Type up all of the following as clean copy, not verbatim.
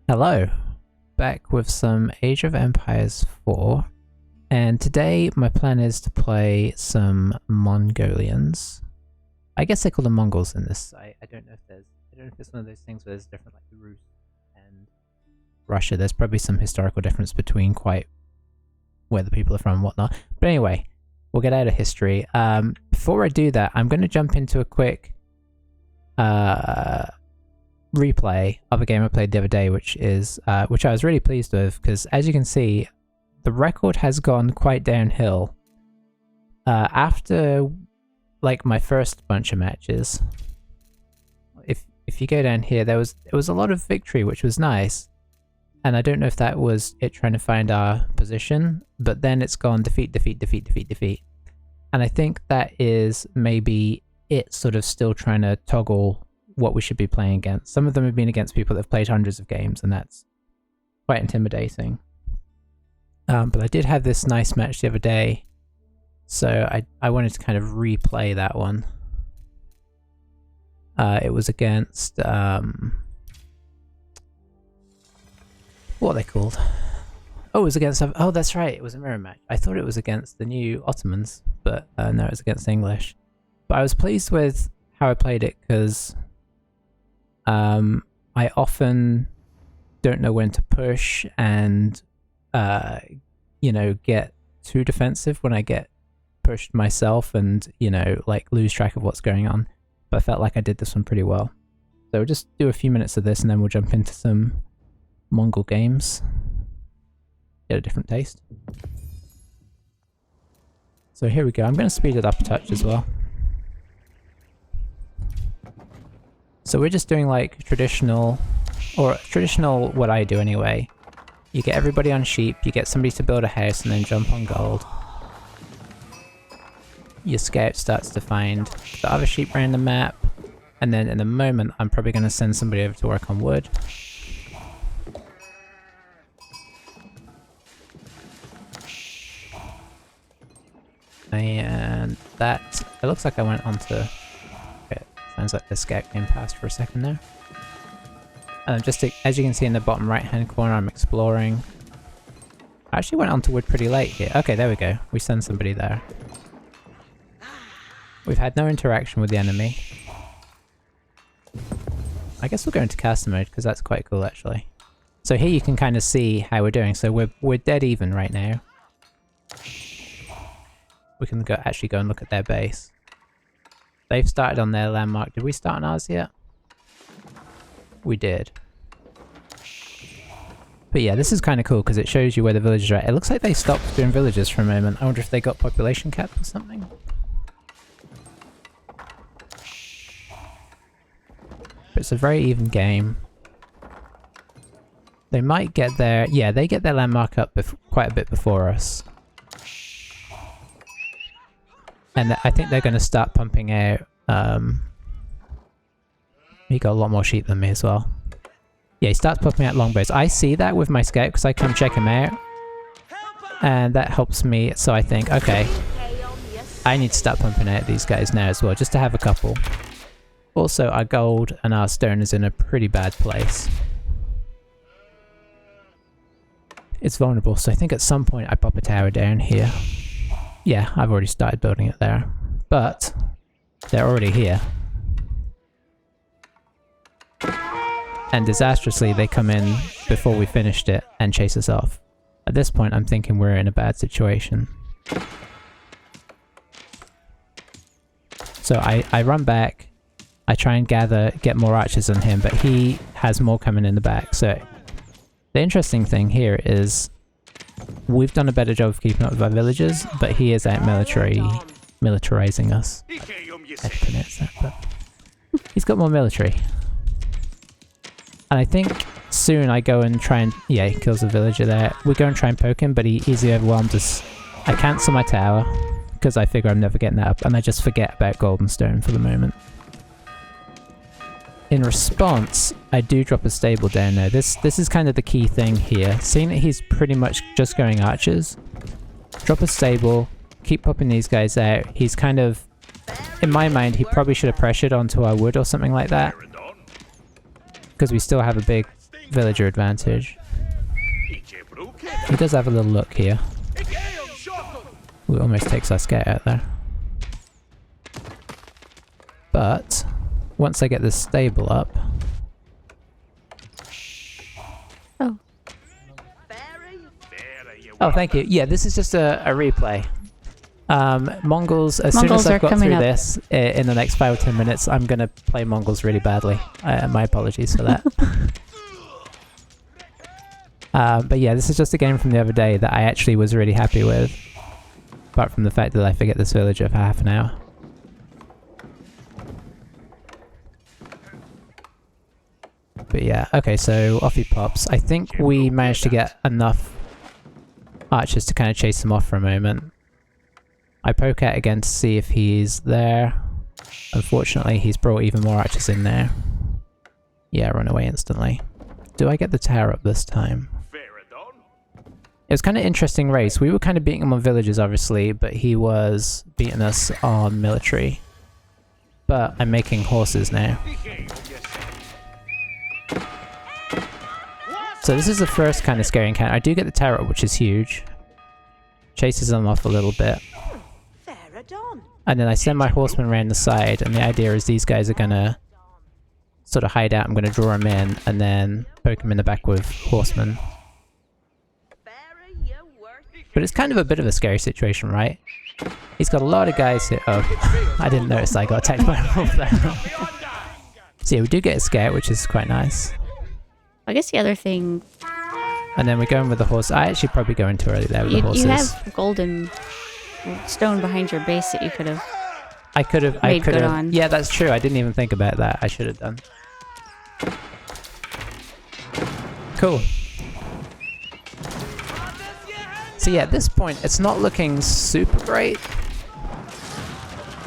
Hello, back with some Age of Empires 4, and today my plan is to play some Mongolians. I guess they call them Mongols in this. I don't know if it's one of those things where there's different, like the Rus and Russia. There's probably some historical difference between quite where the people are from and whatnot. But anyway, we'll get out of history. Before I do that, I'm going to jump into a quick replay of a game I played the other day, which I was really pleased with, because as you can see, the record has gone quite downhill. After like my first bunch of matches, if you go down here, it was a lot of victory, which was nice, and I don't know if that was it trying to find our position, but then it's gone defeat, defeat, defeat, defeat, defeat, and I think that is maybe it sort of still trying to toggle what we should be playing against. Some of them have been against people that have played hundreds of games, and that's quite intimidating. But I did have this nice match the other day, so I wanted to kind of replay that one. It was against what are they called? Oh, it was against, oh that's right, it was a mirror match. I thought it was against the new Ottomans, but no, it was against English. But I was pleased with how I played it, because I often don't know when to push and you know, get too defensive when I get pushed myself, and you know, like lose track of what's going on. But I felt like I did this one pretty well. So we'll just do a few minutes of this and then we'll jump into some Mongol games. Get a different taste. So here we go. I'm going to speed it up a touch as well. So we're just doing like traditional what I do anyway. You get everybody on sheep, you get somebody to build a house and then jump on gold. Your scout starts to find the other sheep around the map, and then in a moment I'm probably going to send somebody over to work on wood. And that, it looks like I went onto... Sounds like the scout came past for a second there. Just to, as you can see in the bottom right hand corner, I'm exploring. I actually went onto wood pretty late here. Okay, there we go. We send somebody there. We've had no interaction with the enemy. I guess we'll go into caster mode, because that's quite cool actually. So here you can kind of see how we're doing. So we're dead even right now. We can actually go and look at their base. They've started on their landmark. Did we start on ours yet? We did. But yeah, this is kind of cool because it shows you where the villagers are at. It looks like they stopped doing villages for a moment. I wonder if they got population capped or something. But it's a very even game. They might get their... Yeah, they get their landmark up quite a bit before us. And I think they're going to start pumping out... he got a lot more sheep than me as well. Yeah, he starts pumping out longbows. I see that with my scout because I come check him out. And that helps me, so I think, okay, I need to start pumping out these guys now as well, just to have a couple. Also, our gold and our stone is in a pretty bad place. It's vulnerable, so I think at some point I pop a tower down here. Yeah, I've already started building it there. But they're already here. And disastrously, they come in before we finished it and chase us off. At this point, I'm thinking we're in a bad situation. So I run back. I try and get more archers on him, but he has more coming in the back. So the interesting thing here is we've done a better job of keeping up with our villagers, but he is out militarizing us. I had to pronounce that, but he's got more military. And I think soon I go and try and... Yeah, he kills a villager there. We go and try and poke him, but he easily overwhelmed us. I cancel my tower, because I figure I'm never getting that up, and I just forget about gold and stone for the moment. In response, I do drop a stable down there. This is kind of the key thing here. Seeing that he's pretty much just going archers, drop a stable, keep popping these guys out. He's kind of... In my mind, he probably should have pressured onto our wood or something like that. Because we still have a big villager advantage. He does have a little look here. Ooh, almost takes our scout out there. But once I get this stable up... Oh. Oh, thank you. Yeah, this is just a replay. Mongols, as soon as I've got through this, in the next 5 or 10 minutes, I'm going to play Mongols really badly. My apologies for that. But yeah, this is just a game from the other day that I actually was really happy with. Apart from the fact that I forget this villager for half an hour. But yeah, okay, so off he pops. I think we managed to get enough archers to kind of chase him off for a moment. I poke out again to see if he's there. Unfortunately, he's brought even more archers in there. Yeah, run away instantly. Do I get the tower up this time? It was kind of interesting race. We were kind of beating him on villages, obviously, but he was beating us on military. But I'm making horses now. So this is the first kind of scary encounter. I do get the tower up, which is huge. Chases them off a little bit. And then I send my horsemen around the side, and the idea is these guys are gonna sort of hide out. I'm gonna draw them in, and then poke them in the back with horsemen. But it's kind of a bit of a scary situation, right? He's got a lot of guys here. Oh, I didn't notice I got attacked by a wolf there. So yeah, we do get a scout, which is quite nice. I guess the other thing... And then we go in with the horse. I actually probably go in too early there with the horses. You have golden stone behind your base that you could have... I could have. Yeah, that's true. I didn't even think about that. I should have done. Cool. So yeah, at this point, it's not looking super great.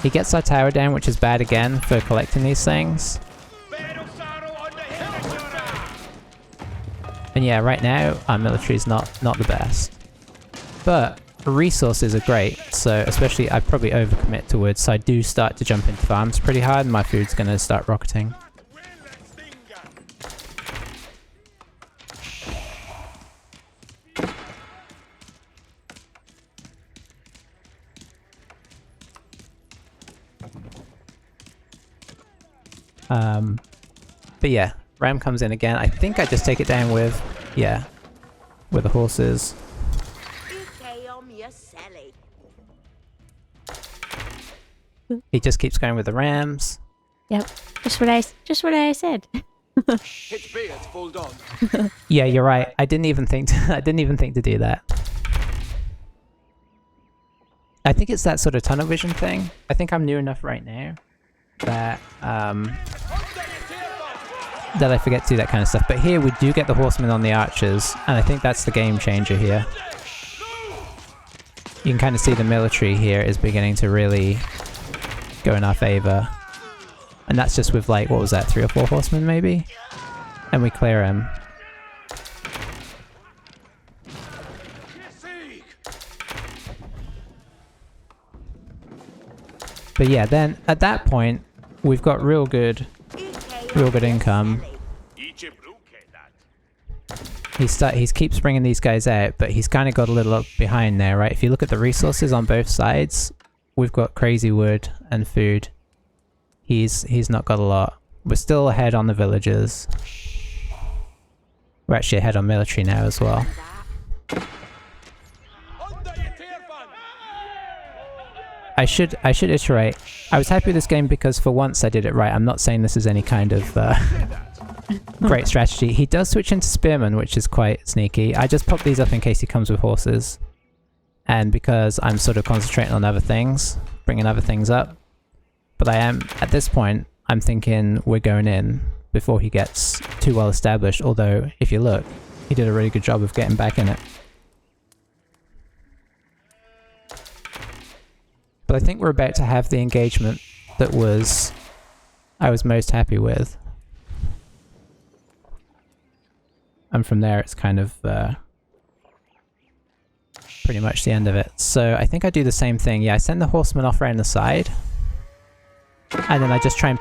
He gets our tower down, which is bad again for collecting these things. And yeah, right now, our military is not the best. But resources are great, so especially I probably overcommit to wood, so I do start to jump into farms pretty hard, and my food's going to start rocketing. But yeah, Ram comes in again. I think I just take it down with, yeah, with the horses. He just keeps going with the rams. Yep, just what I said. Yeah, you're right. I didn't even think to do that. I think it's that sort of tunnel vision thing. I think I'm new enough right now that that I forget to do that kind of stuff. But here we do get the horsemen on the archers, and I think that's the game changer here. You can kind of see the military here is beginning to really go in our favor. And that's just with like, what was that, 3 or 4 horsemen maybe? And we clear him. But yeah, then at that point, we've got real good income. He keeps bringing these guys out, but he's kind of got a little up behind there, right? If you look at the resources on both sides, we've got crazy wood and food. He's not got a lot. We're still ahead on the villagers. We're actually ahead on military now as well. I should iterate. I was happy with this game because for once I did it right. I'm not saying this is any kind of great strategy. He does switch into spearman, which is quite sneaky. I just pop these up in case he comes with horses. And because I'm sort of concentrating on other things, bringing other things up. But I am, at this point, I'm thinking we're going in before he gets too well established. Although, if you look, he did a really good job of getting back in it. But I think we're about to have the engagement that I was most happy with. And from there it's kind of pretty much the end of it. So I think I do the same thing. Yeah, I send the horsemen off around the side. And then I just try and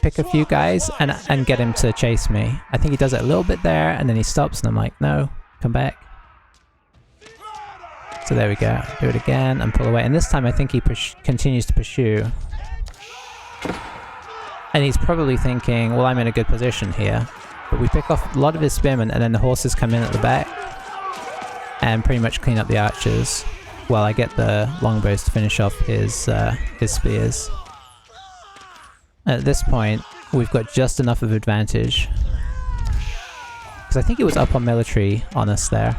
pick a few guys and get him to chase me. I think he does it a little bit there, and then he stops, and I'm like, no, come back. So there we go. Do it again and pull away. And this time I think he continues to pursue. And he's probably thinking, well, I'm in a good position here. But we pick off a lot of his spearmen, and then the horses come in at the back and pretty much clean up the archers while I get the longbows to finish off his spears. At this point, we've got just enough of advantage. Because I think he was up on military on us there.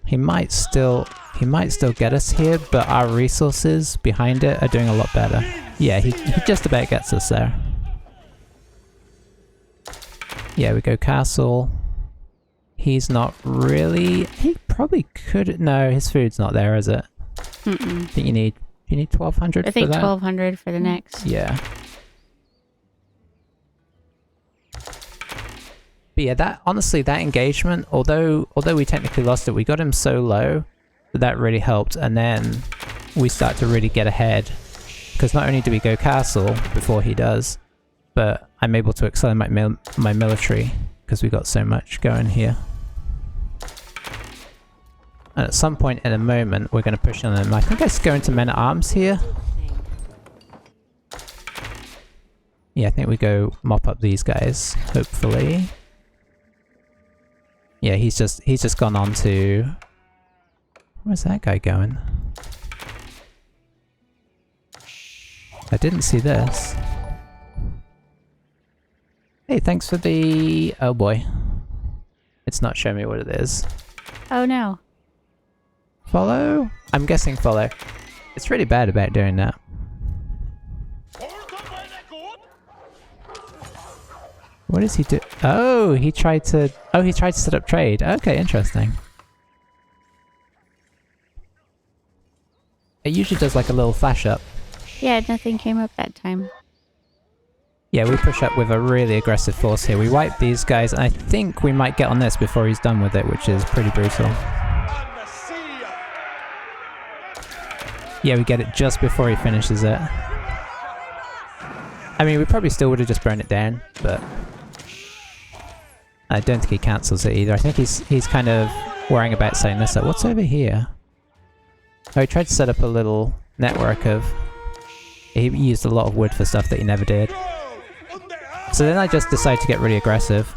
He might still get us here, but our resources behind it are doing a lot better. Yeah, he just about gets us there. Yeah, we go castle. He's not really... He probably could... No, his food's not there, is it? Mm-mm. I think you need 1,200 for that? I think 1,200 for the next. Yeah. But yeah, that honestly, that engagement, although we technically lost it, we got him so low that really helped, and then we start to really get ahead. Because not only do we go castle before he does, but I'm able to accelerate my military because we got so much going here. And at some point in a moment, we're going to push on him. I think I go into men-at-arms here. Yeah, I think we go mop up these guys, hopefully. Yeah, he's just gone on to... Where's that guy going? I didn't see this. Hey, thanks for the... Oh boy. It's not showing me what it is. Oh no. Follow? I'm guessing follow. It's really bad about doing that. What does he do? Oh, he tried to set up trade. Okay, interesting. It usually does like a little flash up. Yeah, nothing came up that time. Yeah, we push up with a really aggressive force here. We wipe these guys, and I think we might get on this before he's done with it, which is pretty brutal. Yeah, we get it just before he finishes it. I mean, we probably still would have just burned it down, but... I don't think he cancels it either. I think he's kind of worrying about setting this up. What's over here? Oh, he tried to set up a little network of... He used a lot of wood for stuff that he never did. So then I just decided to get really aggressive.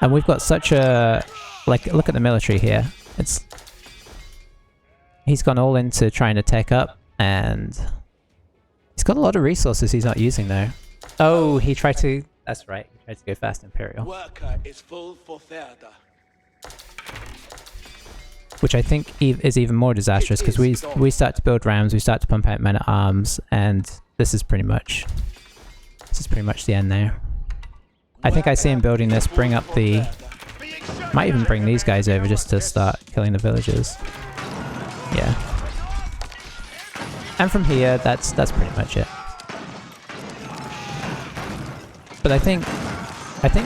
And we've got such a... Like, look at the military here. It's... He's gone all into trying to tech up, and... He's got a lot of resources he's not using though. Oh, he tried to... That's right, he tried to go fast Imperial. Worker is full for theater. Which I think is even more disastrous, because we start to build rams, we start to pump out men-at-arms, and this is pretty much the end now. I think I see him building this, bring up the... Might even bring these guys over just to start killing the villagers. Yeah. And from here, that's pretty much it. But I think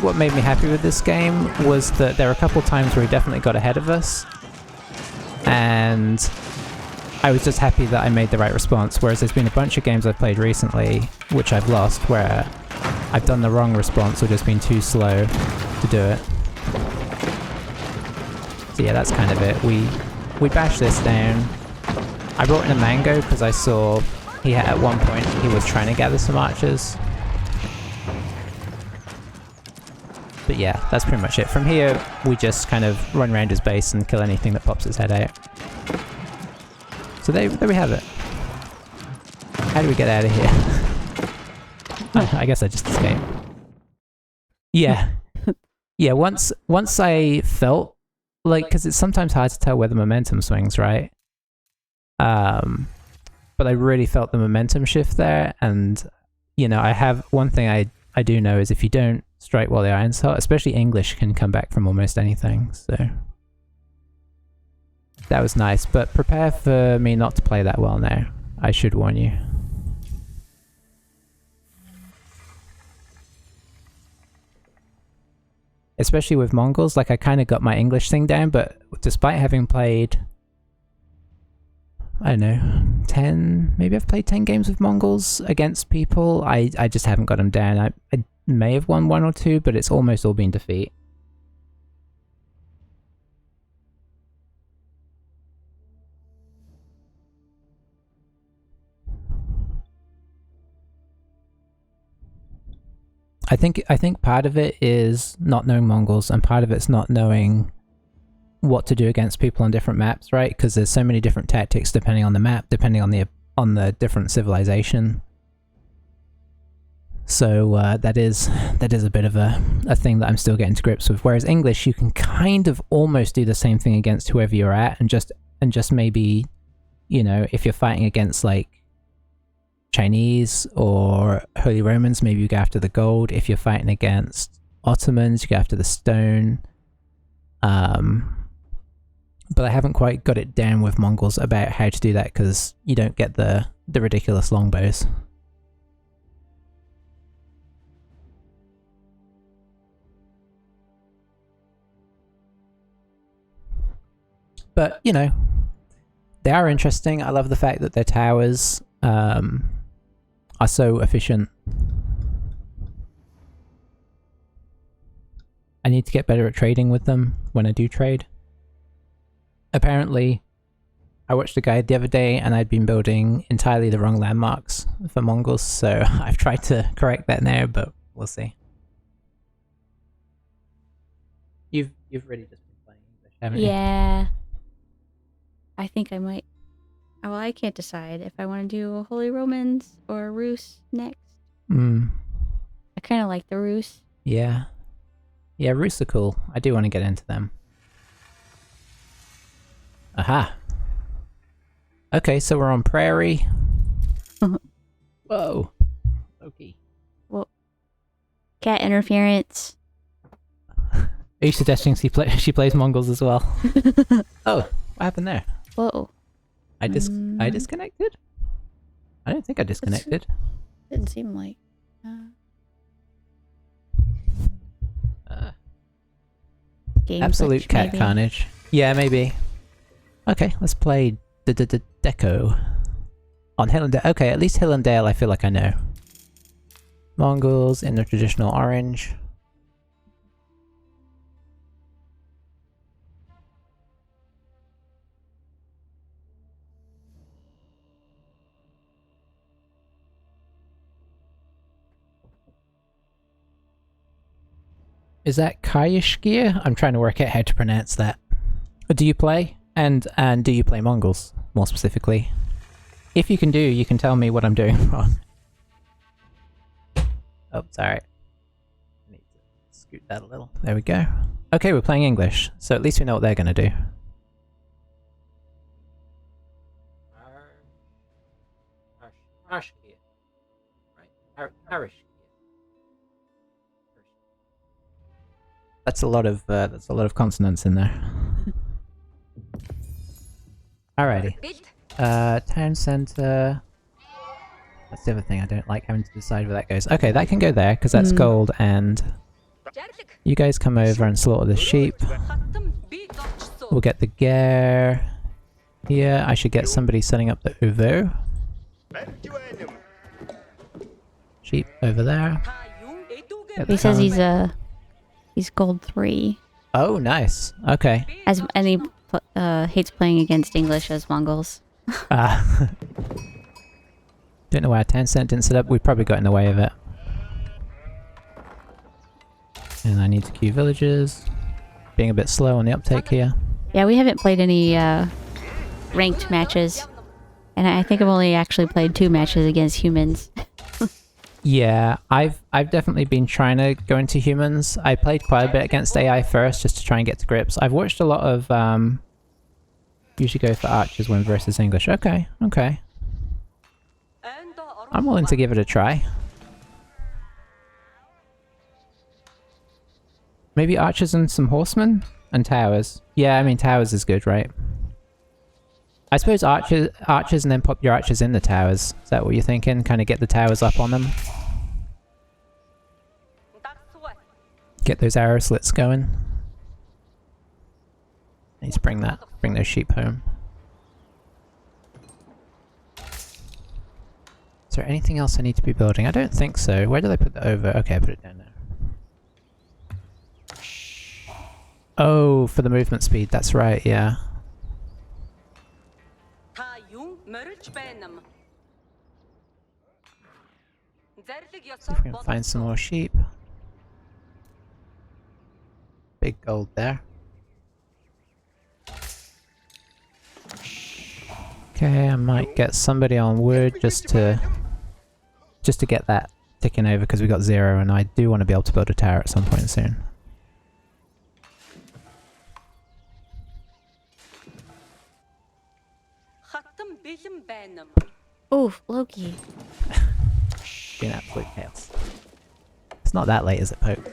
what made me happy with this game was that there were a couple times where he definitely got ahead of us. And I was just happy that I made the right response, whereas there's been a bunch of games I've played recently, which I've lost, where I've done the wrong response or just been too slow to do it. So yeah, that's kind of it. We bashed this down. I brought in a mango because I saw at one point he was trying to gather some archers. But yeah, that's pretty much it. From here, we just kind of run around his base and kill anything that pops his head out. So there we have it. How do we get out of here? I guess I just escaped. Yeah. Yeah, once I felt like, because it's sometimes hard to tell where the momentum swings, right? But I really felt the momentum shift there, and you know, I have one thing I do know is if you don't strike while the iron's hot, especially English can come back from almost anything, so that was nice. But prepare for me not to play that well now, I should warn you. Especially with Mongols, like I kind of got my English thing down, but despite having played, I don't know, 10, maybe I've played 10 games with Mongols against people. I just haven't got them down. I may have won 1 or 2, but it's almost all been defeat. I think part of it is not knowing Mongols, and part of it's not knowing what to do against people on different maps, right? Because there's so many different tactics depending on the map, depending on the different civilization. So that is a bit of a thing that I'm still getting to grips with. Whereas English, you can kind of almost do the same thing against whoever you're at, and just maybe, you know, if you're fighting against like Chinese or Holy Romans, maybe you go after the gold. If you're fighting against Ottomans, you go after the stone. But I haven't quite got it down with Mongols about how to do that, because you don't get the ridiculous longbows. But, you know, they are interesting. I love the fact that their towers are so efficient. I need to get better at trading with them when I do trade. Apparently, I watched a guide the other day and I'd been building entirely the wrong landmarks for Mongols, so I've tried to correct that now, but we'll see. You've really just been playing English, haven't you? Yeah. I think I might. Well, I can't decide if I want to do Holy Romans or Rus next. I kind of like the Rus. Yeah. Yeah, Rus are cool. I do want to get into them. Aha. Okay, so we're on Prairie. Whoa. Okay. Well, cat interference. Are you suggesting she plays Mongols as well? Oh, what happened there? Whoa. I disconnected? I don't think I disconnected. Didn't seem like. Game Absolute glitch, cat maybe. carnage. Yeah, maybe. Okay, let's play Deco. On Hill and Dale. Okay, at least Hill and Dale I feel like I know. Mongols in the traditional orange. Is that Kayashkia? I'm trying to work out how to pronounce that. Do you play? And do you play Mongols, more specifically? If you can tell me what I'm doing wrong. Oh, sorry. I need to scoot that a little. There we go. Okay, we're playing English, so at least we know what they're gonna do. Right. That's a lot of consonants in there. Alrighty. Town center. That's the other thing, I don't like having to decide where that goes. Okay, that can go there, because that's gold, and you guys come over and slaughter the sheep. We'll get the ger here. I should get somebody setting up the uvu. Sheep over there. He says he's gold 3. Oh, nice. Okay. And he hates playing against English as Mongols. Don't know why our 10 cent didn't set up. We probably got in the way of it. And I need to queue villages. Being a bit slow on the uptake here. Yeah, we haven't played any ranked matches. And I think I've only actually played 2 matches against humans. Yeah, I've definitely been trying to go into humans. I played quite a bit against AI first, just to try and get to grips. I've watched a lot of, usually go for archers when versus English. Okay. I'm willing to give it a try. Maybe archers and some horsemen? And towers. Yeah, I mean towers is good, right? I suppose archers and then pop your archers in the towers. Is that what you're thinking? Kind of get the towers up on them? Get those arrow slits going. Need to bring those sheep home. Is there anything else I need to be building? I don't think so. Where did I put the over? Okay, I put it down there. Oh, for the movement speed. That's right, yeah. See if we can find some more sheep. Big gold there. Okay, I might get somebody on wood just to get that ticking over because we got 0 and I do want to be able to build a tower at some point soon. Oof, Loki. Been absolute chaos. It's not that late, is it, Pope?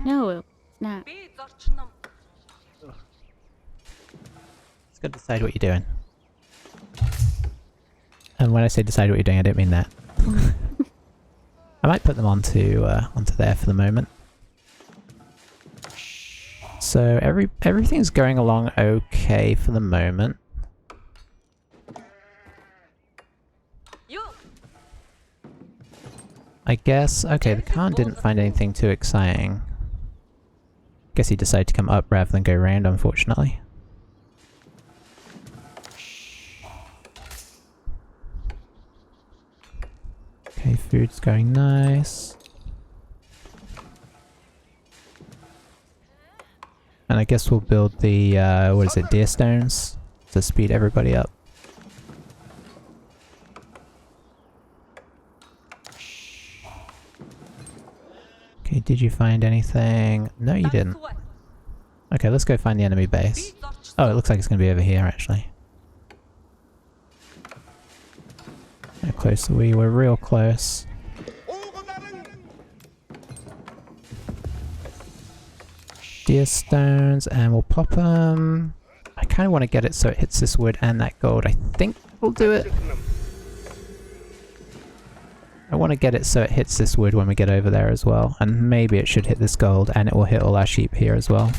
No, it's not. It's good to decide what you're doing. And when I say decide what you're doing, I don't mean that. I might put them onto there for the moment. So everything's going along okay for the moment. I guess, okay, the Khan didn't find anything too exciting. Guess he decided to come up rather than go round, unfortunately. Okay, food's going nice. And I guess we'll build the, what is it, deer stones to speed everybody up. Okay, did you find anything? No, you didn't. Okay, let's go find the enemy base. Oh, it looks like it's going to be over here, actually. How close are we? We're real close. Deer stones, and we'll pop them. I kind of want to get it so it hits this wood and that gold. I think we'll do it. I want to get it so it hits this wood when we get over there as well. And maybe it should hit this gold and it will hit all our sheep here as well.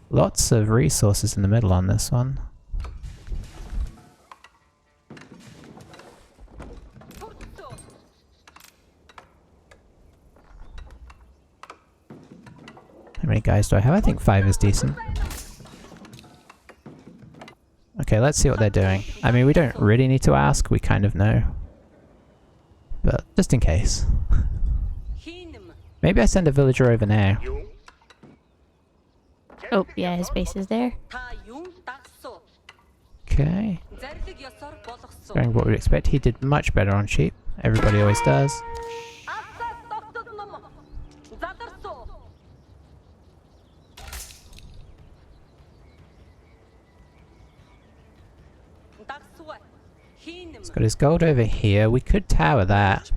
Lots of resources in the middle on this one. How many guys do I have? I think 5 is decent. Okay, let's see what they're doing. I mean, we don't really need to ask, we kind of know. But, just in case. Maybe I send a villager over now. Oh, yeah, his base is there. Okay. Going what we'd expect. He did much better on sheep. Everybody always does. He's got his gold over here. We could tower that.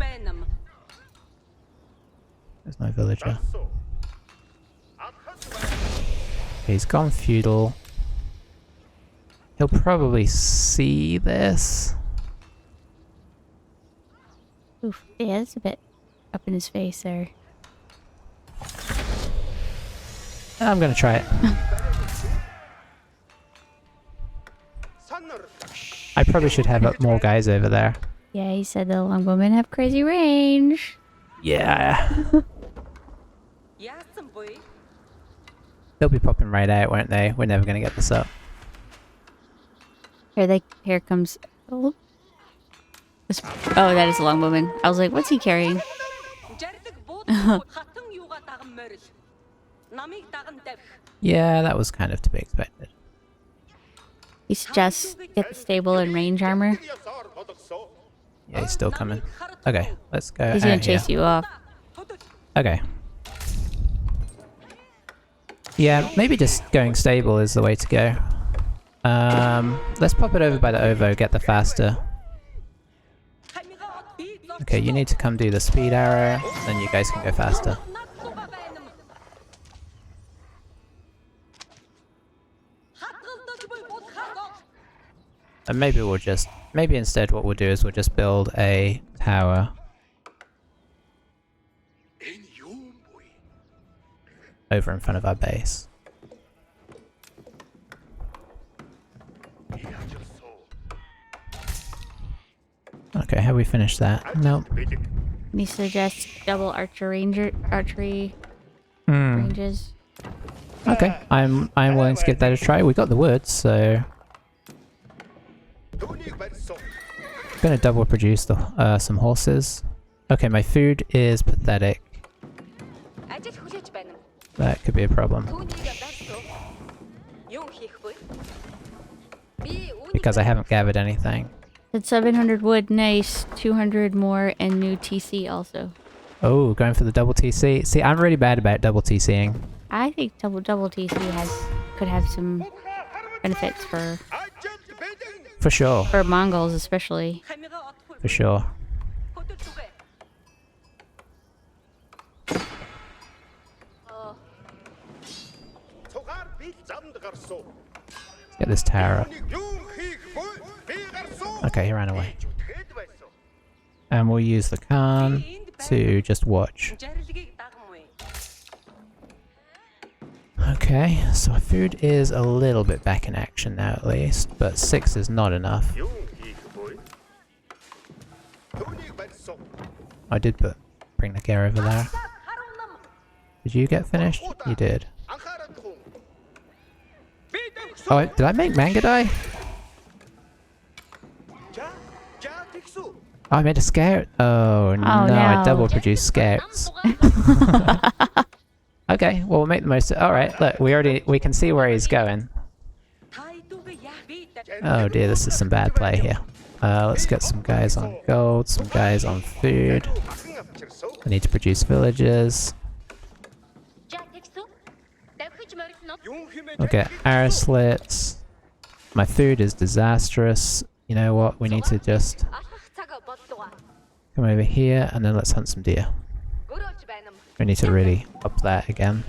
There's no villager. Okay, he's gone feudal. He'll probably see this. Oof, yeah, it's a bit up in his face there. I'm gonna try it. I probably should have more guys over there. Yeah, he said the longbowmen have crazy range. Yeah. They'll be popping right out, won't they? We're never gonna get this up. Here comes. Oh, that is a longbowman. I was like, what's he carrying? Yeah, that was kind of to be expected. You should just get the stable and range armor. Yeah, he's still coming. Okay, let's go. He's gonna chase you off. Okay. Yeah, maybe just going stable is the way to go. Let's pop it over by the OVO, get the faster. Okay, you need to come do the speed arrow, then you guys can go faster. And maybe instead what we'll do is we'll just build a tower. Over in front of our base. Okay, have we finished that? Nope. He suggests double archery ranges. Okay, I'm willing to give that a try. We got the wood, so gonna double produce the some horses. Okay, my food is pathetic. That could be a problem. Because I haven't gathered anything. It's 700 wood, nice. 200 more and new TC also. Oh, going for the double TC. See, I'm really bad about double TCing. I think double TC could have some benefits for sure. For Mongols especially. For sure. Let's get this tower up. Okay, he ran away. And we'll use the Khan to just watch. Okay, so our food is a little bit back in action now at least, but 6 is not enough. I did bring the gear over there. Did you get finished? You did. Oh, did I make manga die? Oh, I made a scout. Oh no, I double produced scouts. Okay, well we'll make the most of it. Alright, look, we can see where he's going. Oh dear, this is some bad play here. Let's get some guys on gold, some guys on food. I need to produce villages. We'll get arrow slits. My food is disastrous. You know what, we need to just come over here and then let's hunt some deer. We need to really up that again.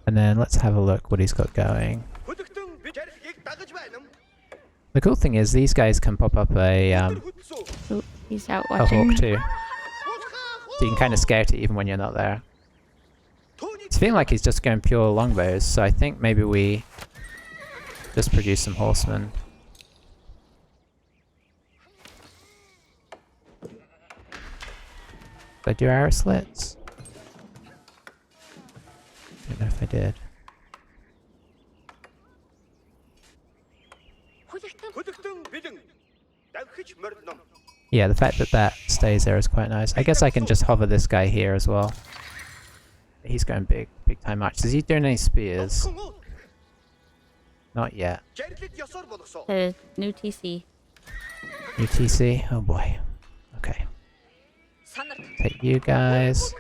And then let's have a look what he's got going. The cool thing is these guys can pop up a he's out a watching. hawk too. So you can kind of scout it even when you're not there. It's feeling like he's just going pure longbows, so I think maybe we just produce some horsemen. Did I do arrow slits? I don't know if I did. Yeah, the fact that that stays there is quite nice. I guess I can just hover this guy here as well. He's going big time match. Is he doing any spears? Not yet. The new TC. New TC? Oh boy. Okay. Take you guys.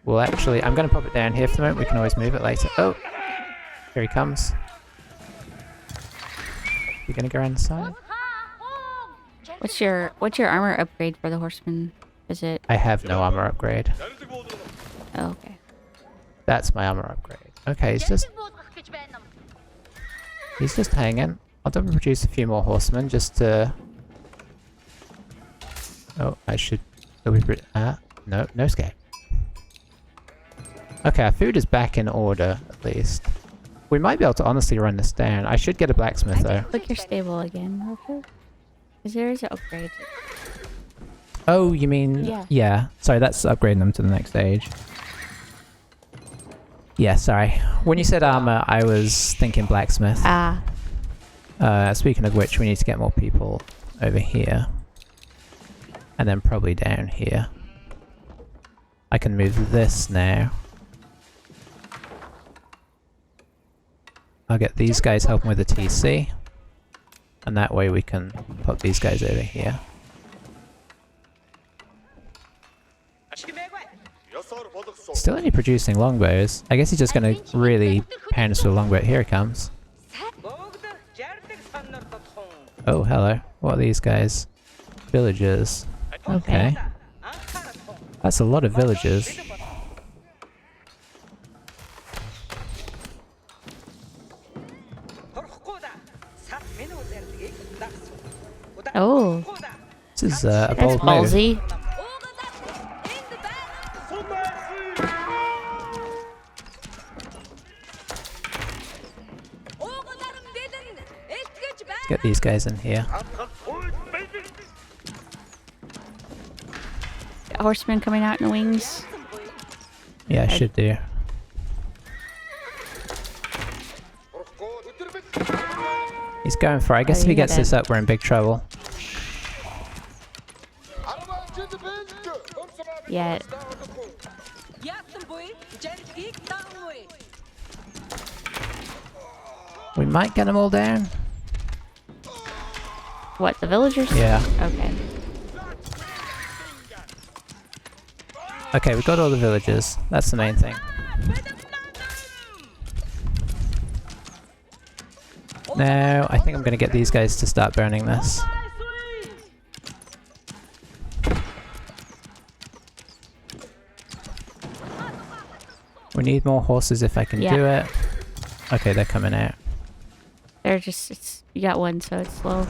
Well, actually, I'm going to pop it down here for the moment. We can always move it later. Oh! Here he comes. You going to go around the side? What's your armor upgrade for the horseman? Is it? I have no armor upgrade. Oh, okay. That's my armor upgrade. Okay, he's just hanging. I'll double produce a few more horsemen just to... Oh, I should... No, no scape. Okay, our food is back in order, at least. We might be able to honestly run this down. I should get a blacksmith, though. Click your stable again, real quick. Is there an upgrade? Oh, you mean... Yeah. Yeah. Sorry, that's upgrading them to the next stage. Yeah, sorry. When you said armor, I was thinking blacksmith. Ah. Speaking of which, we need to get more people over here. And then probably down here. I can move this now. I'll get these guys helping with the TC. And that way we can put these guys over here. Still only producing longbows. I guess he's just gonna really pound us with a longbow. Here he comes. Oh, hello. What are these guys? Villagers. Okay. That's a lot of villagers. Oh. This is a That's bold move. ballsy. get these guys in here. A horseman coming out in the wings. Yeah, I should do. He's going for it. I guess if he gets this up, we're in big trouble. Yeah. We might get them all down. What, the villagers? Yeah. Okay. Okay, we got all the villagers. That's the main thing. Now, I think I'm going to get these guys to start burning this. We need more horses if I can do it. Okay, they're coming out. They're just, you got one, so it's slow.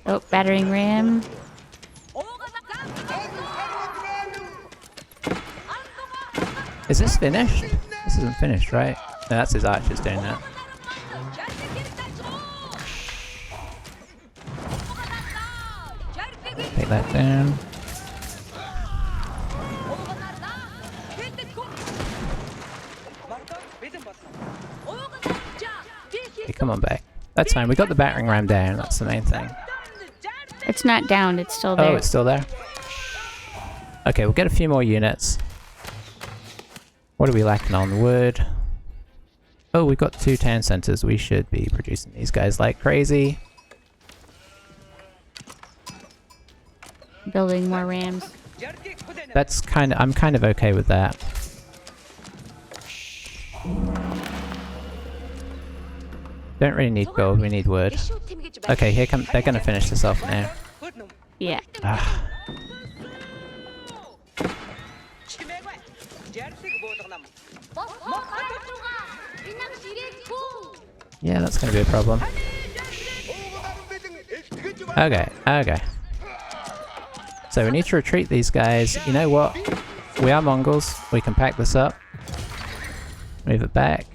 Oh, battering ram. Is this finished? This isn't finished, right? No, that's his archers doing that. Take that down. Okay, come on back. That's fine. We got the battering ram down. That's the main thing. It's not down. It's still there. Oh, it's still there? Okay, we'll get a few more units. What are we lacking on? Wood. Oh, we've got 2 town centers. We should be producing these guys like crazy. Building more rams. That's I'm kind of okay with that. Don't really need gold, we need wood. Okay, here come. They're gonna finish this off now. Yeah. Ah. Yeah, that's gonna be a problem. Okay, okay. So we need to retreat these guys. You know what? We are Mongols. We can pack this up. Move it back.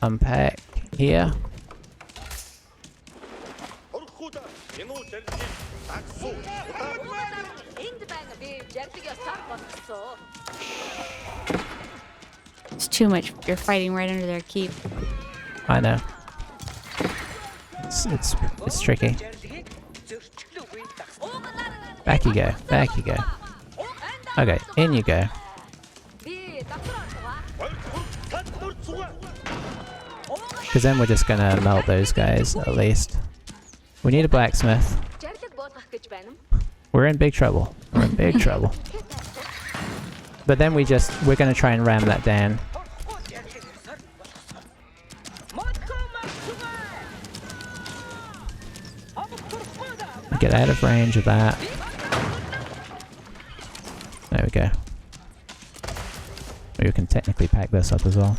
Unpack here. It's too much. You're fighting right under their keep. I know. It's tricky. Back you go. Back you go. Okay, in you go. Because then we're just gonna melt those guys, at least. We need a blacksmith. We're in big trouble. We're in big trouble. But then we're gonna try and ram that down. Get out of range of that. There we go. We can technically pack this up as well.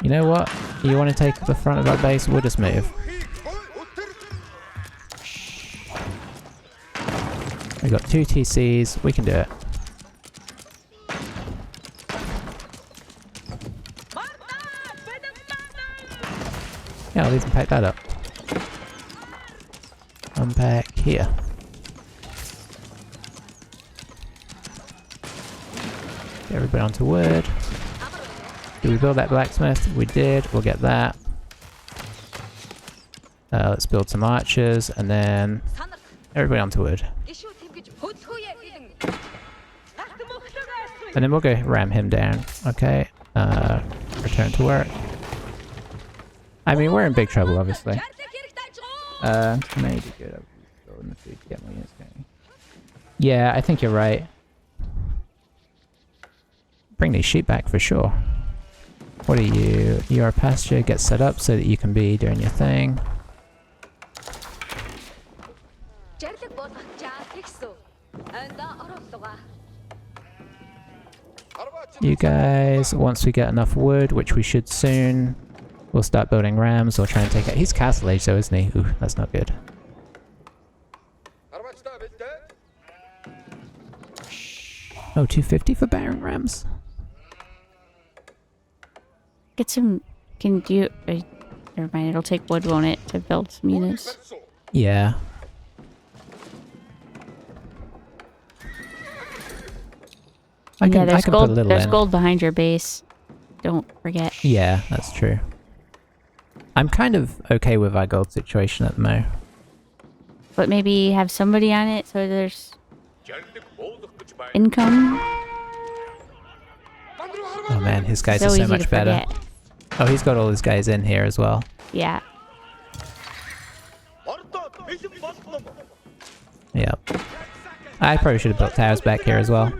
You know what? You want to take the front of our base? We'll just move. We got 2 TCs. We can do it. Yeah, I'll even pack that up. Unpack here. Get everybody onto wood. Did we build that blacksmith? We did. We'll get that. Let's build some archers and then everybody onto wood. And then we'll go ram him down. Okay. Return to work. I mean, we're in big trouble, obviously. Maybe good. Building the food to get my units going. Yeah, I think you're right. Bring these sheep back for sure. What are you? You're a pasture. Get set up so that you can be doing your thing. You guys, once we get enough wood, which we should soon, we'll start building rams or try and take it. He's castle age though, isn't he? Ooh, that's not good. Oh, 250 for battering rams. Get some. Can you? Never mind. It'll take wood, won't it, to build some units? Yeah. I can there's put gold. a little There's in. gold behind your base. Don't forget. Yeah, that's true. I'm kind of okay with our gold situation at the moment. But maybe have somebody on it so there's income. Oh man, his guys So are so easy to much better. forget. Oh, he's got all his guys in here as well. Yeah. Yep. I probably should have built towers back here as well.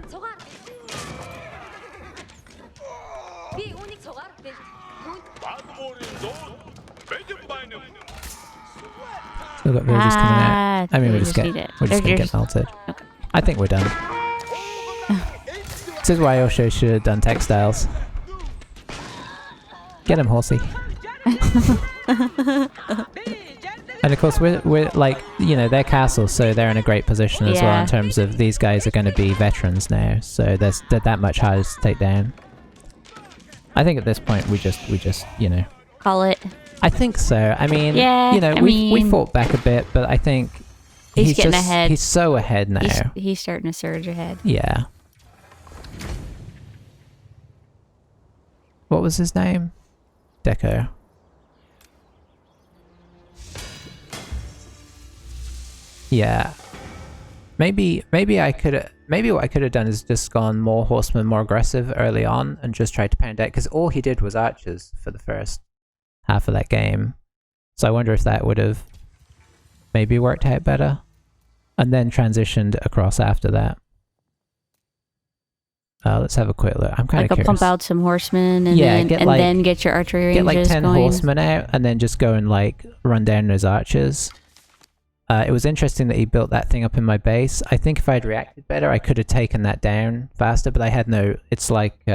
Still got villagers coming out. I mean, we're just gonna get melted. Okay. I think we're done. This is why Osho should have done textiles. Get him, horsey. And of course, we're like, you know, they're castles, so they're in a great position as well in terms of these guys are going to be veterans now, so they're that much harder to take down. I think at this point we just you know, call it. I think so. I mean, yeah, you know, we fought back a bit, but I think he's getting ahead. He's so ahead now. He's starting to surge ahead. Yeah. What was his name? Deco. Yeah. Maybe what I could have done is just gone more horsemen, more aggressive early on and just tried to pound out, because all he did was archers for the first half of that game. So I wonder if that would have maybe worked out better. And then transitioned across after that. Let's have a quick look. I'm kind of curious. Pump out some horsemen and then get your archery ranges going. Get like 10 going. horsemen out and then just go and like run down those archers. It was interesting that he built that thing up in my base. I think if I'd reacted better, I could have taken that down faster, but I had no... It's like you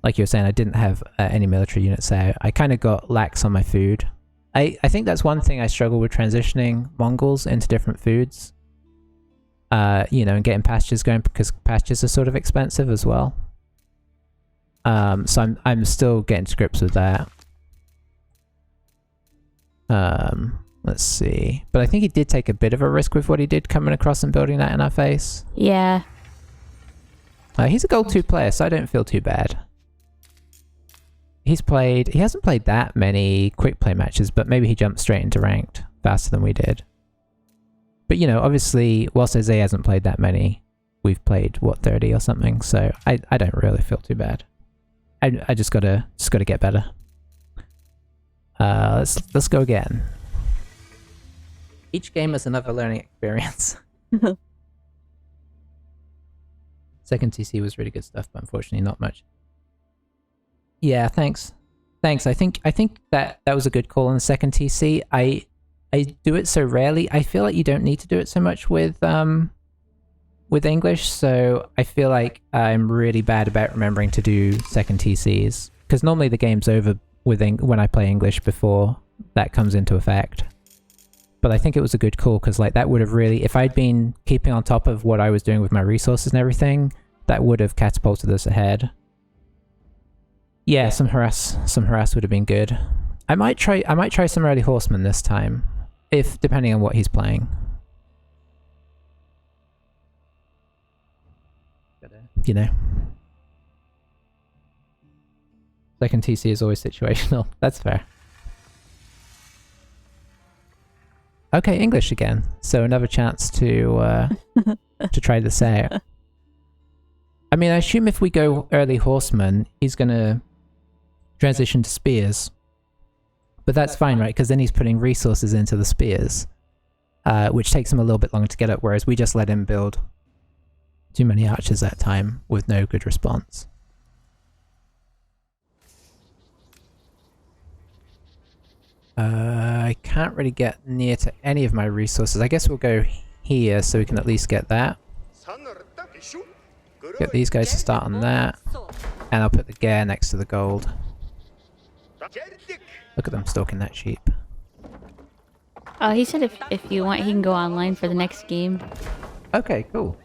were saying, I didn't have any military units out. I kind of got lax on my food. I think that's one thing I struggle with transitioning Mongols into different foods. You know, and getting pastures going, because pastures are sort of expensive as well. So I'm still getting to grips with that. Let's see. But I think he did take a bit of a risk with what he did coming across and building that in our face. Yeah. He's a gold 2 player, so I don't feel too bad. He hasn't played that many quick play matches, but maybe he jumped straight into ranked faster than we did. But you know, obviously, whilst Isaiah hasn't played that many, we've played, what, 30 or something, so I don't really feel too bad. I just gotta get better. Let's go again. Each game is another learning experience. Second TC was really good stuff, but unfortunately not much. Yeah, thanks. I think that was a good call on the second TC. I do it so rarely. I feel like you don't need to do it so much with English, so I feel like I'm really bad about remembering to do second TCs, because normally the game's over when I play English before that comes into effect. But I think it was a good call, because like that would have really, if I'd been keeping on top of what I was doing with my resources and everything, that would have catapulted us ahead. Yeah, some harass would have been good. I might try some early horsemen this time, depending on what he's playing. You know. Second TC is always situational. That's fair. Okay, English again. So another chance to to try this out. I mean, I assume if we go early horseman, he's gonna transition to spears. But that's fine, right? Because then he's putting resources into the spears, which takes him a little bit longer to get up, whereas we just let him build too many archers that time with no good response. I can't really get near to any of my resources. I guess we'll go here so we can at least get that. Get these guys to start on that. And I'll put the gear next to the gold. Look at them stalking that sheep. He said if you want, he can go online for the next game. Okay, cool.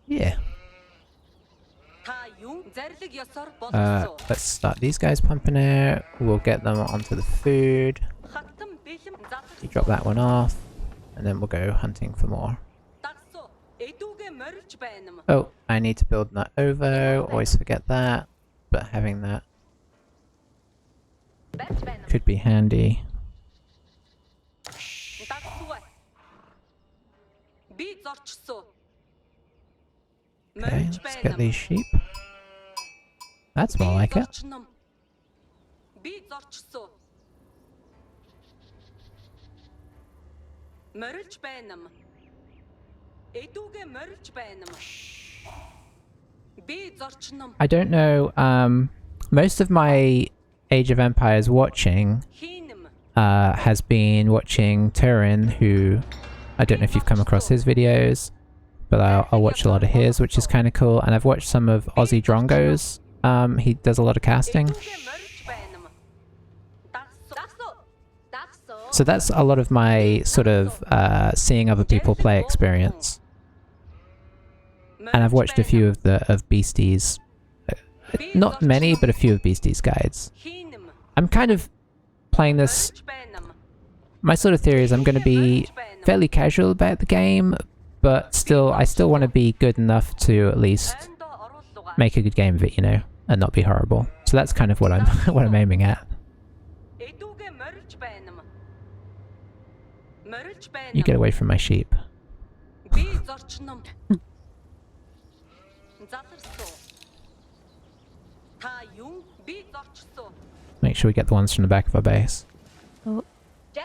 Yeah. Let's start these guys pumping out. We'll get them onto the food. You drop that one off. And then we'll go hunting for more. Oh, I need to build that ovo. Always forget that. But having that could be handy. Okay, let's get these sheep. That's more like it. I don't know, most of my Age of Empires watching has been watching Turin, who I don't know if you've come across his videos, but I'll watch a lot of his, which is kind of cool. And I've watched some of Aussie Drongo's. He does a lot of casting. So that's a lot of my sort of seeing other people play experience. And I've watched a few of Beastie's, not many, but a few of Beastie's guides. I'm kind of playing this. My sort of theory is I'm going to be fairly casual about the game, but I still want to be good enough to at least make a good game of it, you know, and not be horrible. So that's kind of what I'm aiming at. You get away from my sheep. Make sure we get the ones from the back of our base. Oh.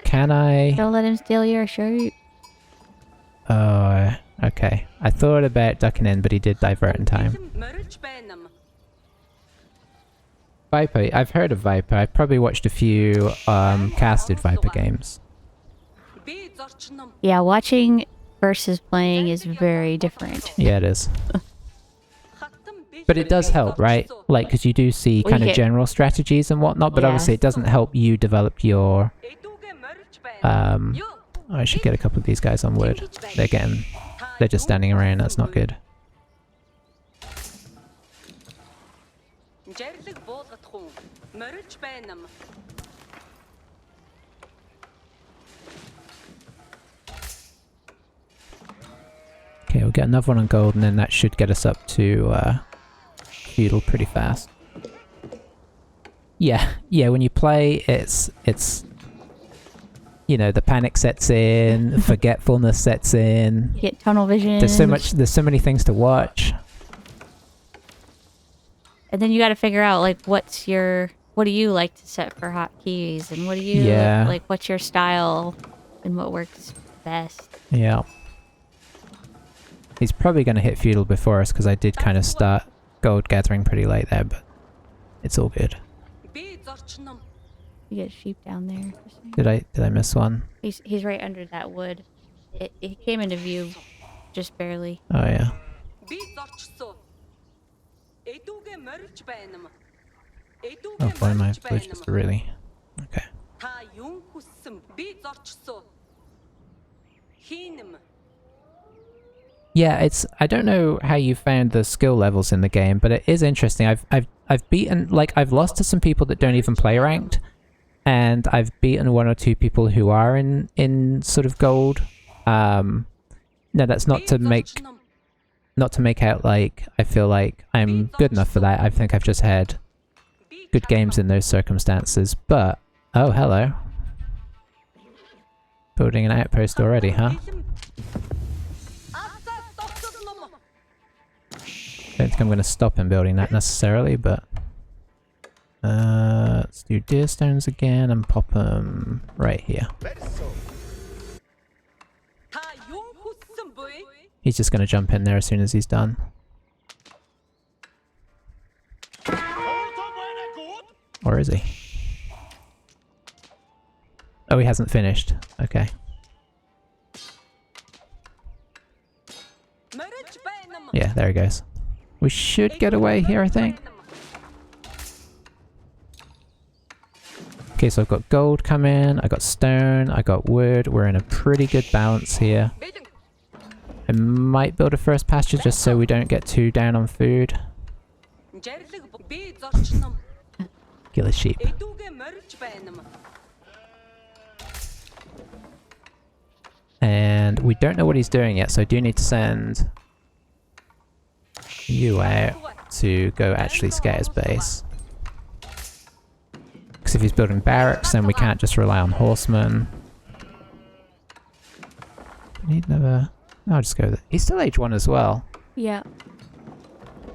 Can I? Don't let him steal your shirt. Oh, okay. I thought about ducking in, but he did divert in time. Viper. I've heard of Viper. I've probably watched a few casted Viper games. Yeah, watching versus playing is very different. Yeah, it is. But it does help, right? Like, because you do see kind of general strategies and whatnot, but obviously it doesn't help you develop your... I should get a couple of these guys on wood. They're just standing around, that's not good. Okay, we'll get another one on gold, and then that should get us up to feudal pretty fast. Yeah, when you play, it's you know, the panic sets in, forgetfulness sets in. You get tunnel vision. There's so many things to watch. And then you got to figure out like what do you like to set for hotkeys, and what do you like, what's your style and what works best. Yeah. He's probably going to hit feudal before us because I did kind of start gold gathering pretty late there, but it's all good. You get sheep down there. Did I miss one? He's right under that wood. It came into view just barely. Oh yeah. Oh boy, my villages are really... Okay. Yeah, I don't know how you found the skill levels in the game, but it is interesting. I've beaten, like, I've lost to some people that don't even play ranked, and I've beaten one or two people who are in sort of gold. No, that's not to make out like I feel like I'm good enough for that. I think I've just had good games in those circumstances, but... Oh, hello. Building an outpost already, huh? Don't think I'm going to stop him building that necessarily, but... let's do deer stones again and pop them right here. He's just going to jump in there as soon as he's done. Or is he? Oh, he hasn't finished. Okay. Yeah, there he goes. We should get away here, I think. Okay, so I've got gold coming, I got stone, I got wood. We're in a pretty good balance here. I might build a first pasture just so we don't get too down on food. Kill a sheep. And we don't know what he's doing yet, so I do need to send you out to go actually scout his base. Because if he's building barracks, then we can't just rely on horsemen. Need another... I'll just go with it. He's still age 1 as well. Yeah.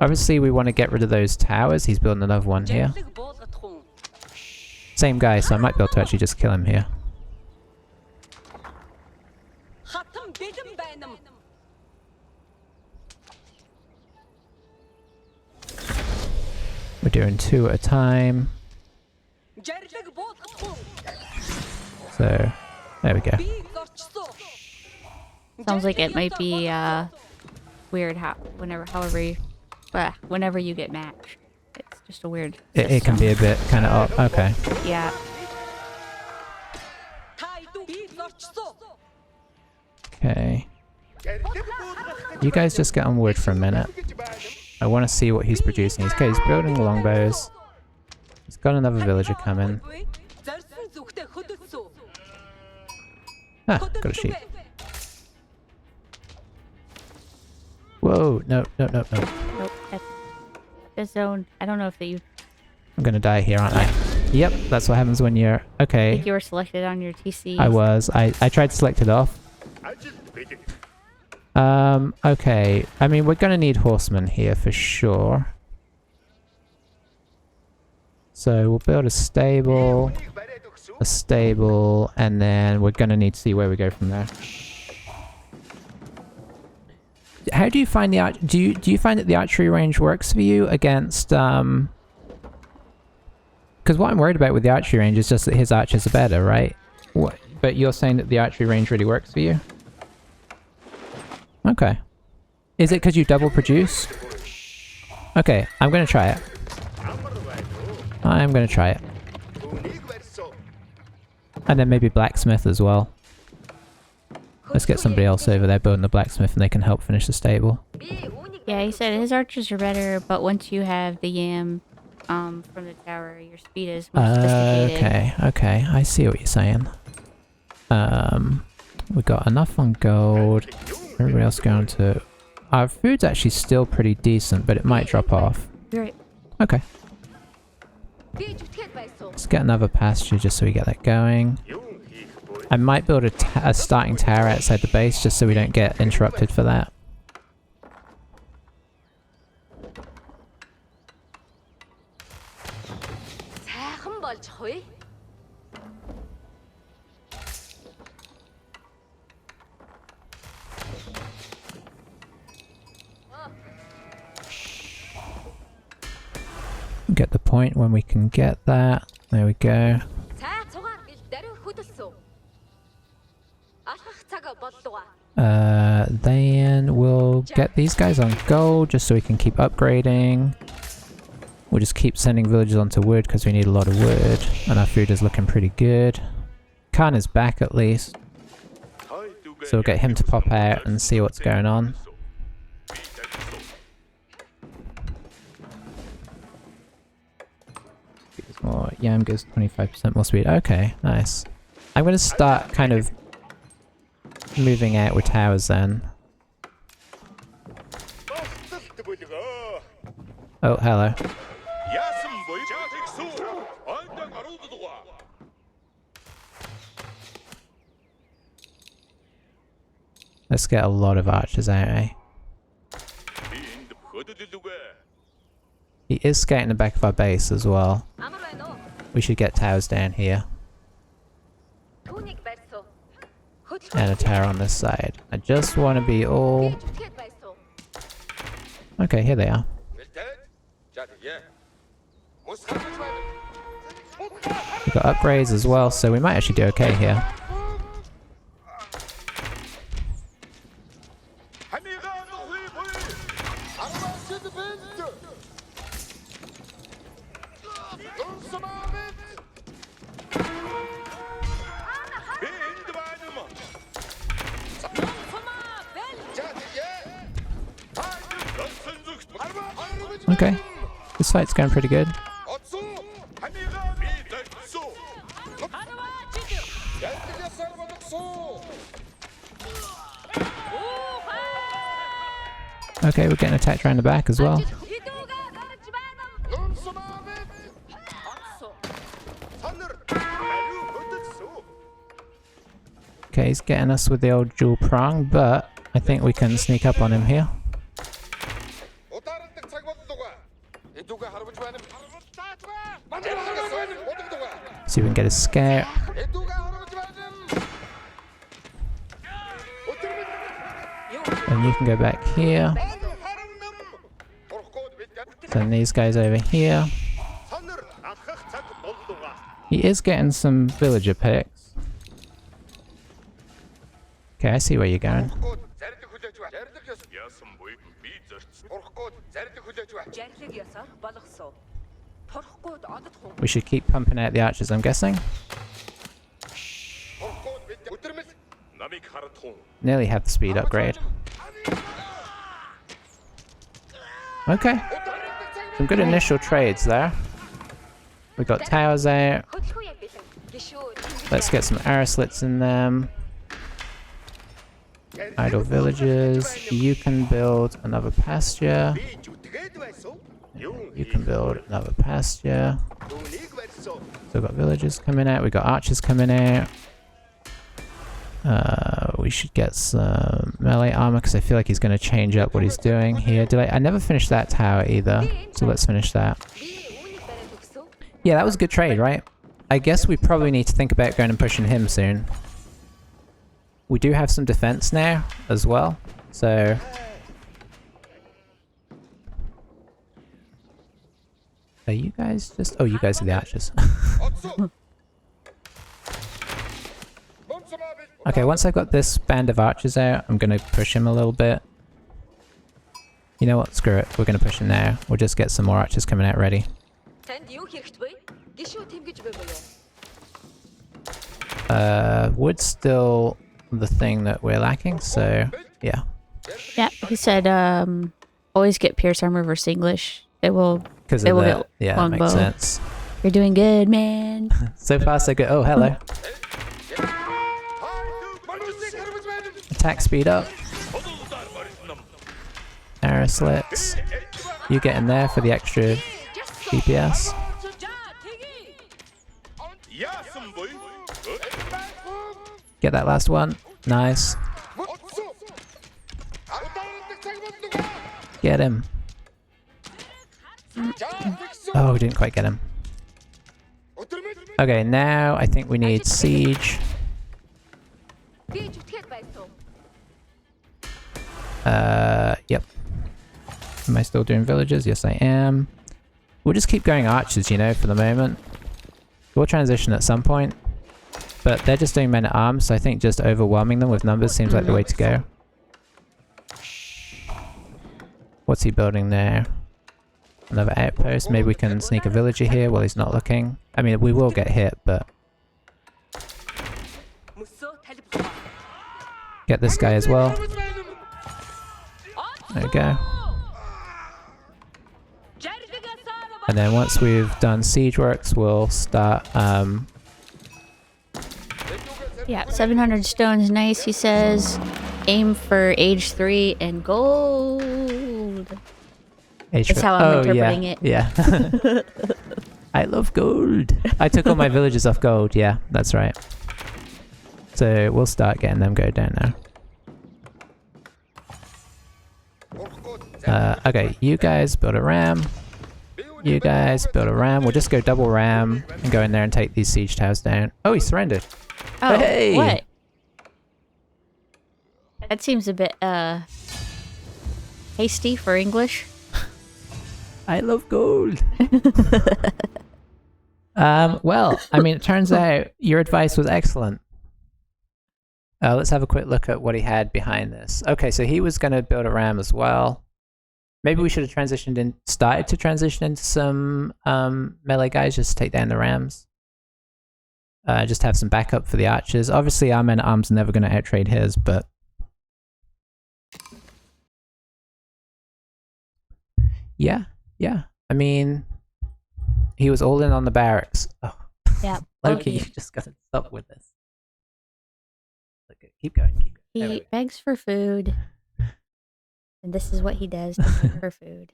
Obviously, we want to get rid of those towers. He's building another one here. Same guy, so I might be able to actually just kill him here. We're doing 2 at a time. So, there we go. Sounds like it might be weird whenever you get matched. It's just a weird system. It can be a bit kind of odd. Okay. Yeah. Okay. You guys just get on wood for a minute. I want to see what he's producing. He's building longbows. He's got another villager coming. Ah, got a sheep. Whoa, no. Nope, that's the zone. I don't know if you... I'm gonna die here, aren't I? Yep, that's what happens when you're... Okay. I think you were selected on your TC. I was. I tried to select it off. Okay. I mean, we're gonna need horsemen here for sure. So we'll build a stable, and then we're gonna need to see where we go from there. How do you find the do you find that the archery range works for you against because what I'm worried about with the archery range is just that his archers are better, right? What? But you're saying that the archery range really works for you? Okay. Is it because you double produce? Okay, I'm gonna try it. I'm gonna try it. And then maybe blacksmith as well. Let's get somebody else over there building the blacksmith and they can help finish the stable. Yeah, he said his archers are better, but once you have the yam from the tower, your speed is more sophisticated. Okay, I see what you're saying. We got enough on gold. Everybody else going to... Our food's actually still pretty decent, but it might drop off. Right. Okay. Let's get another pasture just so we get that going. I might build a starting tower outside the base just so we don't get interrupted for that. Get the point when we can get that. There we go. Then we'll get these guys on gold just so we can keep upgrading. We'll just keep sending villagers onto wood because we need a lot of wood. And our food is looking pretty good. Khan is back at least. So we'll get him to pop out and see what's going on. More yam gives 25% more speed. Okay, nice. I'm going to start kind of moving out with towers then. Oh, hello. Let's get a lot of archers out, eh? He is scouting the back of our base as well. We should get towers down here. And a tower on this side. I just want to be all... Okay, here they are. We've got upgrades as well, so we might actually do okay here. Okay. This fight's going pretty good. Okay, we're getting attacked around the back as well. Okay, he's getting us with the old dual prong, but I think we can sneak up on him here. See if we can get a scare. And you can go back here. Send these guys over here. He is getting some villager picks. Okay, I see where you're going. We should keep pumping out the archers, I'm guessing. Nearly have the speed upgrade. Okay. Some good initial trades there. We got towers out. Let's get some arrow slits in them. Idle villages. You can build another pasture. You can build another pasture. So we've got villagers coming out. We've got archers coming out. We should get some melee armor because I feel like he's going to change up what he's doing here. I never finished that tower either, so let's finish that. Yeah, that was a good trade, right? I guess we probably need to think about going and pushing him soon. We do have some defense now as well, so... Are you guys just... Oh, you guys are the archers. Okay, once I've got this band of archers out, I'm going to push him a little bit. You know what? Screw it. We're going to push him now. We'll just get some more archers coming out ready. Wood's still the thing that we're lacking, so yeah. Yeah, he said always get Pierce Armor versus English. It will get yeah, that makes sense. You're doing good, man. So far so good. Oh, hello. Attack speed up. Arrow slits. You get in there for the extra DPS. Get that last one. Nice. Get him. Oh, we didn't quite get him. Okay, now I think we need siege. Yep. Am I still doing villages? Yes, I am. We'll just keep going archers, you know, for the moment. We'll transition at some point. But they're just doing men-at-arms, so I think just overwhelming them with numbers seems like the way to go. What's he building there? Another outpost. Maybe we can sneak a villager here while he's not looking. I mean, we will get hit, but... Get this guy as well. There we go. And then once we've done siege works, we'll start... Yeah, 700 stones, nice, he says. Aim for age 3 and gold. That's how I'm interpreting it. Yeah. I love gold. I took all my villages off gold. Yeah, that's right. So we'll start getting them go down now. Okay, you guys build a ram. You guys build a ram. We'll just go double ram and go in there and take these siege towers down. Oh, he surrendered. Oh, hey! What? That seems a bit, hasty for English. I love gold. Well, I mean, it turns out your advice was excellent. Let's have a quick look at what he had behind this. Okay, so he was going to build a ram as well. Maybe we should have started to transition into some melee guys just to take down the rams. Just have some backup for the archers. Obviously, our men-at-arms are never going to outtrade his, but... Yeah. Yeah, I mean, he was all in on the barracks. Oh. Yeah. Loki, you just gotta stop with this. Okay, keep going, keep going. He begs for food, and this is what he does to beg for food.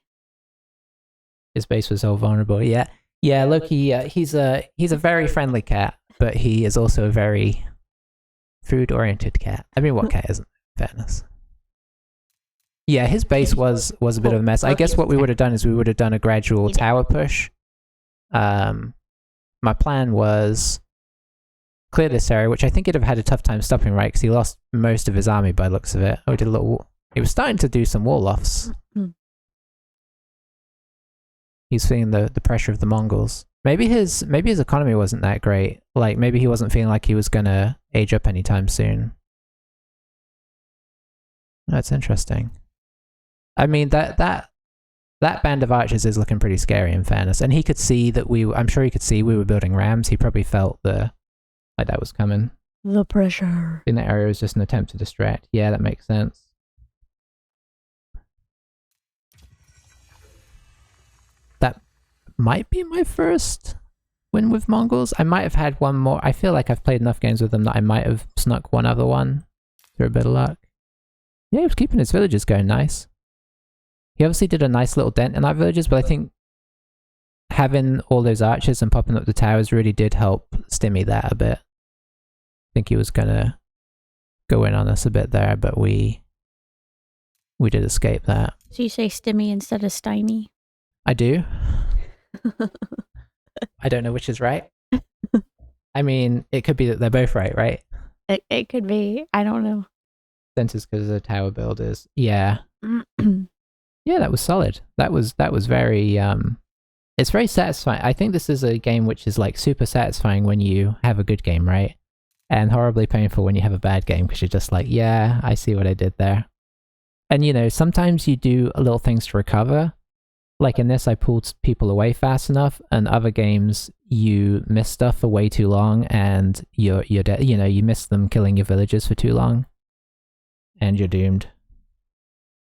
His base was so vulnerable. Yeah, Loki. He's a very friendly cat, but he is also a very food-oriented cat. I mean, what cat isn't? In fairness. Yeah, his base was a bit of a mess. I guess what we would have done is we would have done a gradual tower push. My plan was clear this area, which I think he'd have had a tough time stopping, right? Because he lost most of his army by the looks of it. Oh, he did a little. He was starting to do some wall offs. He's feeling the pressure of the Mongols. Maybe his economy wasn't that great. Like maybe he wasn't feeling like he was gonna age up anytime soon. That's interesting. I mean that band of archers is looking pretty scary in fairness, and he could see that I'm sure he could see we were building rams. He probably felt like that was coming. The pressure. In that area was just an attempt to distract. Yeah, that makes sense. That might be my first win with Mongols. I might have had one more. I feel like I've played enough games with them that I might have snuck one other one through a bit of luck. Yeah, he was keeping his villages going nice. He obviously did a nice little dent in our villages, but I think having all those archers and popping up the towers really did help stimmy that a bit. I think he was gonna go in on us a bit there, but we did escape that. So you say stimmy instead of stymie? I do. I don't know which is right. I mean, it could be that they're both right? It could be. I don't know. Centers because of the tower builders. Yeah. Yeah, that was solid. That was very it's very satisfying. I think this is a game which is like super satisfying when you have a good game, right? And horribly painful when you have a bad game because you're just like, yeah, I see what I did there. And you know, sometimes you do little things to recover. Like in this, I pulled people away fast enough, and other games you miss stuff for way too long, and you're dead. You know, you miss them killing your villagers for too long, and you're doomed.